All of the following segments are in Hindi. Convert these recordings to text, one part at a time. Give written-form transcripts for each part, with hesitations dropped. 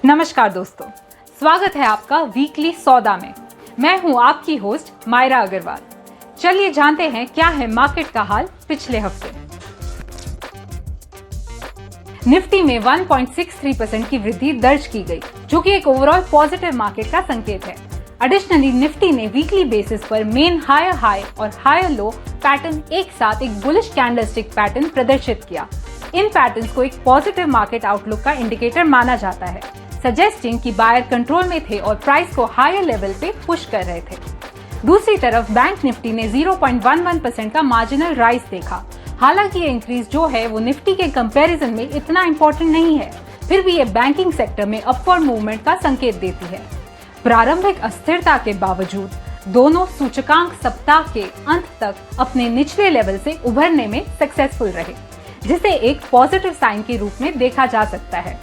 नमस्कार दोस्तों, स्वागत है आपका वीकली सौदा में। मैं हूं आपकी होस्ट मायरा अग्रवाल। चलिए जानते हैं क्या है मार्केट का हाल पिछले हफ्ते। निफ्टी में 1.63% की वृद्धि दर्ज की गई, जो कि एक ओवरऑल पॉजिटिव मार्केट का संकेत है। एडिशनली निफ्टी ने वीकली बेसिस पर मेन हायर हाई और हायर लो पैटर्न एक साथ एक बुलिश कैंडलस्टिक पैटर्न प्रदर्शित किया। इन पैटर्न्स को एक पॉजिटिव मार्केट आउटलुक का इंडिकेटर माना जाता है, सजेस्टिंग कि बायर कंट्रोल में थे और प्राइस को हायर लेवल पे पुश कर रहे थे। दूसरी तरफ बैंक निफ्टी ने 0.11% का मार्जिनल राइज देखा। हालांकि ये इंक्रीज जो है वो निफ्टी के कंपैरिजन में इतना इम्पोर्टेंट नहीं है, फिर भी ये बैंकिंग सेक्टर में अपवर्ड मूवमेंट का संकेत देती है। प्रारंभिक अस्थिरता के बावजूद दोनों सूचकांक सप्ताह के अंत तक अपने निचले लेवल से उभरने में सक्सेसफुल रहे, जिसे एक पॉजिटिव साइन के रूप में देखा जा सकता है।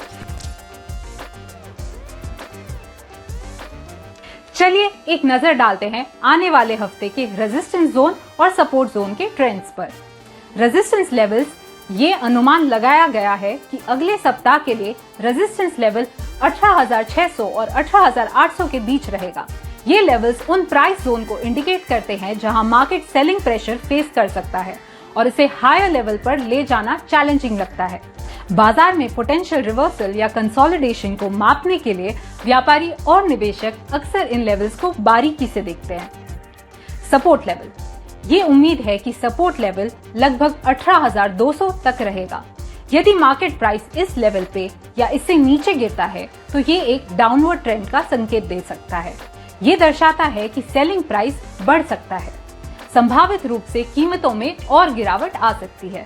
चलिए एक नजर डालते हैं आने वाले हफ्ते के रेजिस्टेंस जोन और सपोर्ट जोन के ट्रेंड्स पर। रेजिस्टेंस लेवल्स, ये अनुमान लगाया गया है कि अगले सप्ताह के लिए रेजिस्टेंस लेवल 18,600 और 18,800 के बीच रहेगा। ये लेवल्स उन प्राइस जोन को इंडिकेट करते हैं जहां मार्केट सेलिंग प्रेशर फेस कर सकता है और इसे हायर लेवल पर ले जाना चैलेंजिंग लगता है। बाजार में पोटेंशियल रिवर्सल या कंसोलिडेशन को मापने के लिए व्यापारी और निवेशक अक्सर इन लेवल्स को बारीकी से देखते हैं। सपोर्ट लेवल, ये उम्मीद है कि सपोर्ट लेवल लगभग 18,200 तक रहेगा। यदि मार्केट प्राइस इस लेवल पे या इससे नीचे गिरता है तो ये एक डाउनवर्ड ट्रेंड का संकेत दे सकता है। ये दर्शाता है कि सेलिंग प्राइस बढ़ सकता है। संभावित रूप से कीमतों में और गिरावट आ सकती है।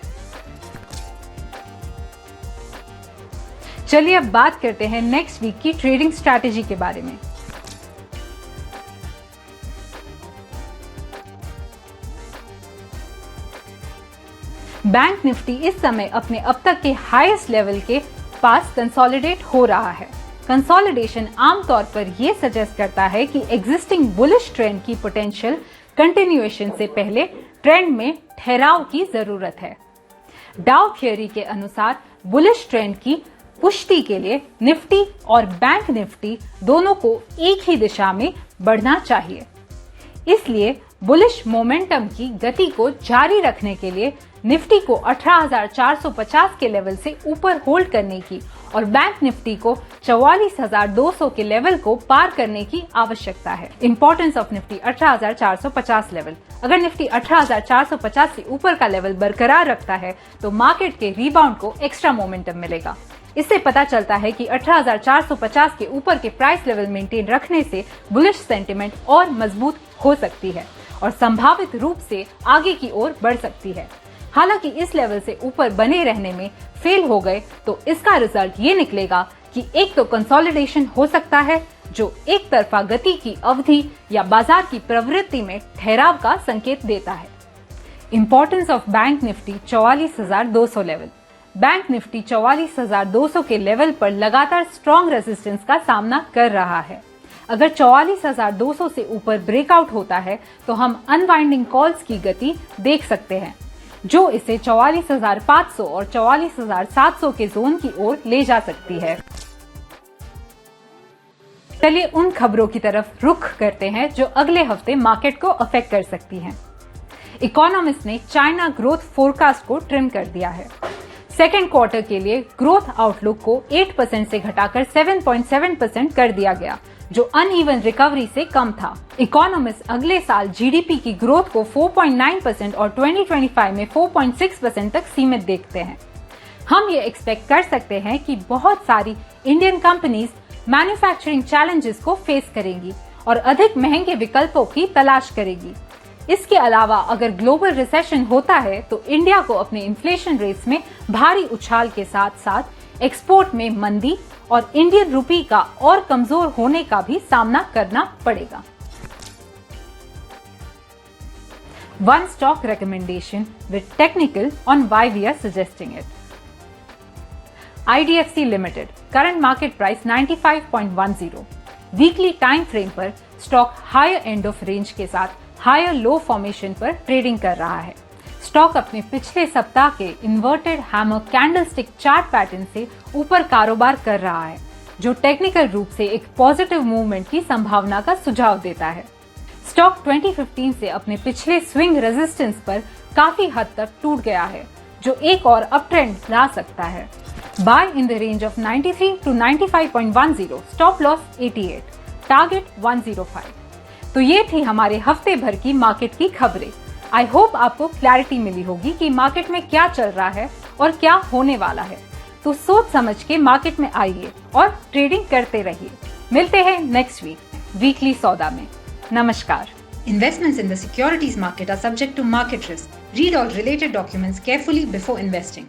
चलिए अब बात करते हैं नेक्स्ट वीक की ट्रेडिंग स्ट्रैटेजी के बारे में। बैंक निफ्टी इस समय अपने अब तक के हाईएस्ट लेवल के पास कंसोलिडेट हो रहा है। कंसोलिडेशन आमतौर पर यह सजेस्ट करता है कि एग्जिस्टिंग बुलिश ट्रेंड की पोटेंशियल कंटिन्यूएशन से पहले ट्रेंड में ठहराव की जरूरत है। डाउ थ्योरी के अनुसार बुलिश ट्रेंड की पुष्टि के लिए निफ्टी और बैंक निफ्टी दोनों को एक ही दिशा में बढ़ना चाहिए। इसलिए बुलिश मोमेंटम की गति को जारी रखने के लिए निफ्टी को 18,450 के लेवल से ऊपर होल्ड करने की और बैंक निफ्टी को 44,200 के लेवल को पार करने की आवश्यकता है। Importance of Nifty 18,450 level. अगर निफ्टी 18,450 से ऊपर का लेवल बरकरार रखता है तो मार्केट के रिबाउंड को एक्स्ट्रा मोमेंटम मिलेगा। इससे पता चलता है कि 18,450 के ऊपर के प्राइस लेवल मेंटेन रखने से बुलिश सेंटिमेंट और मजबूत हो सकती है और संभावित रूप से आगे की ओर बढ़ सकती है। हालांकि इस लेवल से ऊपर बने रहने में फेल हो गए तो इसका रिजल्ट ये निकलेगा कि एक तो कंसोलिडेशन हो सकता है, जो एक तरफा गति की अवधि या बाजार की प्रवृत्ति में ठहराव का संकेत देता है। Importance of bank Nifty 44,200 level. Bank Nifty 44,200 के लेवल पर लगातार स्ट्रॉन्ग रेजिस्टेंस का सामना कर रहा है। अगर 44,200 से ऊपर ब्रेकआउट होता है तो हम अनवाइंडिंग कॉल्स की गति देख सकते हैं, जो इसे 44,500 और 44,700 के जोन की ओर ले जा सकती है। चलिए उन खबरों की तरफ रुख करते हैं जो अगले हफ्ते मार्केट को अफेक्ट कर सकती हैं। इकोनॉमिस्ट ने चाइना ग्रोथ फोरकास्ट को ट्रिम कर दिया है। सेकेंड क्वार्टर के लिए ग्रोथ आउटलुक को 8% से घटाकर 7.7% कर दिया गया, जो अनइवन रिकवरी से कम था। इकोनॉमिस्ट अगले साल जीडीपी की ग्रोथ को 4.9% और 2025 में 4.6% तक सीमित देखते हैं। हम ये एक्सपेक्ट कर सकते हैं कि बहुत सारी इंडियन कंपनीज मैन्युफैक्चरिंग चैलेंजेस को फेस करेंगी और अधिक महंगे विकल्पों की तलाश करेगी। इसके अलावा अगर ग्लोबल रिसेशन होता है तो इंडिया को अपने इन्फ्लेशन रेट्स में भारी उछाल के साथ साथ एक्सपोर्ट में मंदी और इंडियन रुपी का और कमजोर होने का भी सामना करना पड़ेगा। One stock recommendation with technical on why we are suggesting it. IDFC limited current market price 95.10। Weekly time frame पर stock higher end of range के साथ हायर लो फॉर्मेशन पर ट्रेडिंग कर रहा है। स्टॉक अपने पिछले सप्ताह के inverted hammer candlestick chart pattern से ऊपर कारोबार कर रहा है। जो टेक्निकल रूप से एक पॉजिटिव मूवमेंट की संभावना का सुझाव देता है। स्टॉक 2015 से अपने पिछले स्विंग रेजिस्टेंस पर काफी हद तक टूट गया है, जो एक और अप ट्रेंड ला सकता है। Buy in the range of 93 to 95.10, stop loss 88, target 105। तो ये थी हमारे हफ्ते भर की मार्केट की खबरें। आई होप आपको क्लैरिटी मिली होगी कि मार्केट में क्या चल रहा है और क्या होने वाला है। तो सोच समझ के मार्केट में आइए और ट्रेडिंग करते रहिए। मिलते हैं नेक्स्ट वीकली सौदा में। नमस्कार। Investments in the securities market are subject to market risk. Read all related documents carefully before investing.